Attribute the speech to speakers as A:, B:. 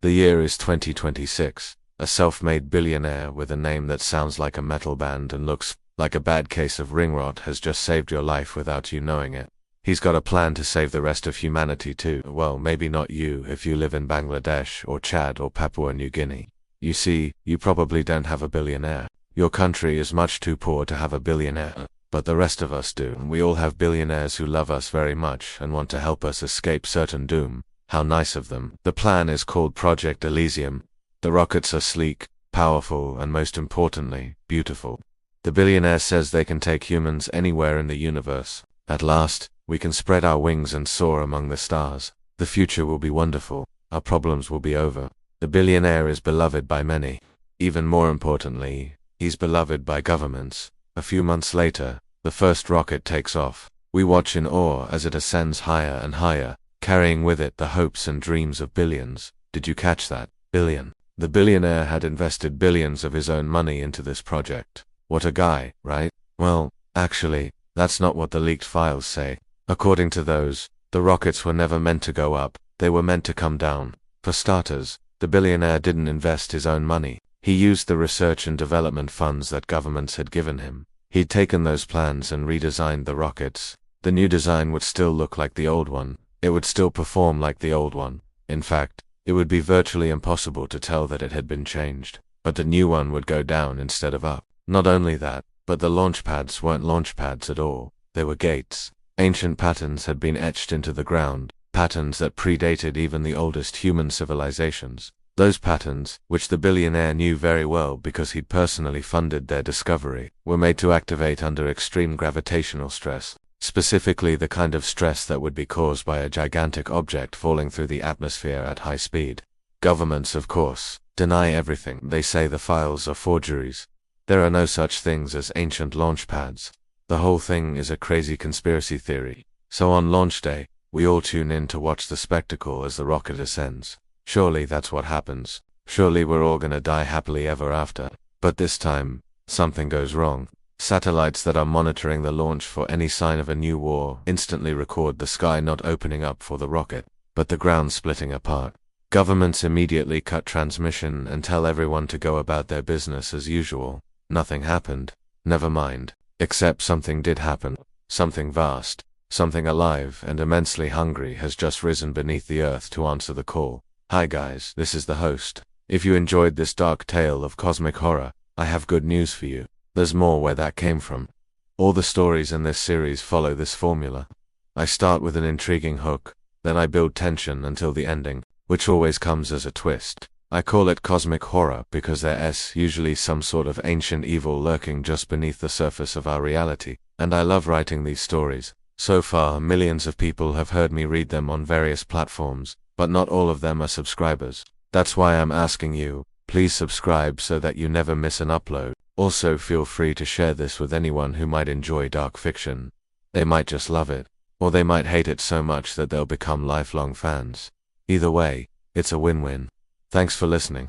A: The year is 2026. A self-made billionaire with a name that sounds like a metal band and looks like a bad case of ring rot has just saved your life without you knowing it. He's got a plan to save the rest of humanity too. Well, maybe not you if you live in Bangladesh or Chad or Papua New Guinea. You see, you probably don't have a billionaire. Your country is much too poor to have a billionaire. But the rest of us do. We all have billionaires who love us very much and want to help us escape certain doom. How nice of them. The plan is called Project Elysium. The rockets are sleek, powerful, and most importantly, beautiful. The billionaire says they can take humans anywhere in the universe. At last, we can spread our wings and soar among the stars. The future will be wonderful. Our problems will be over. The billionaire is beloved by many. Even more importantly, he's beloved by governments. A few months later, the first rocket takes off. We watch in awe as it ascends higher and higher, carrying with it the hopes and dreams of billions. Did you catch that? Billion. The billionaire had invested billions of his own money into this project. What a guy, right? Well, actually, that's not what the leaked files say. According to those, the rockets were never meant to go up, they were meant to come down. For starters, the billionaire didn't invest his own money. He used the research and development funds that governments had given him. He'd taken those plans and redesigned the rockets. The new design would still look like the old one. It would still perform like the old one. In fact, it would be virtually impossible to tell that it had been changed. But the new one would go down instead of up. Not only that, but the launch pads weren't launch pads at all. They were gates. Ancient patterns had been etched into the ground, patterns that predated even the oldest human civilizations. Those patterns, which the billionaire knew very well because he'd personally funded their discovery, were made to activate under extreme gravitational stress. Specifically the kind of stress that would be caused by a gigantic object falling through the atmosphere at high speed. Governments, of course, deny everything. They say the files are forgeries. There are no such things as ancient launch pads. The whole thing is a crazy conspiracy theory. So on launch day, we all tune in to watch the spectacle as the rocket ascends. Surely that's what happens. Surely we're all gonna die happily ever after. But this time, something goes wrong. Satellites that are monitoring the launch for any sign of a new war instantly record the sky not opening up for the rocket, but the ground splitting apart. Governments immediately cut transmission and tell everyone to go about their business as usual. Nothing happened. Never mind. Except something did happen. Something vast, something alive and immensely hungry has just risen beneath the earth to answer the call. Hi guys, this is the host. If you enjoyed this dark tale of cosmic horror, I have good news for you. There's more where that came from. All the stories in this series follow this formula. I start with an intriguing hook, then I build tension until the ending, which always comes as a twist. I call it cosmic horror because there's usually some sort of ancient evil lurking just beneath the surface of our reality, and I love writing these stories. So far, millions of people have heard me read them on various platforms, but not all of them are subscribers. That's why I'm asking you, please subscribe so that you never miss an upload. Also feel free to share this with anyone who might enjoy dark fiction. They might just love it, or they might hate it so much that they'll become lifelong fans. Either way, it's a win-win. Thanks for listening.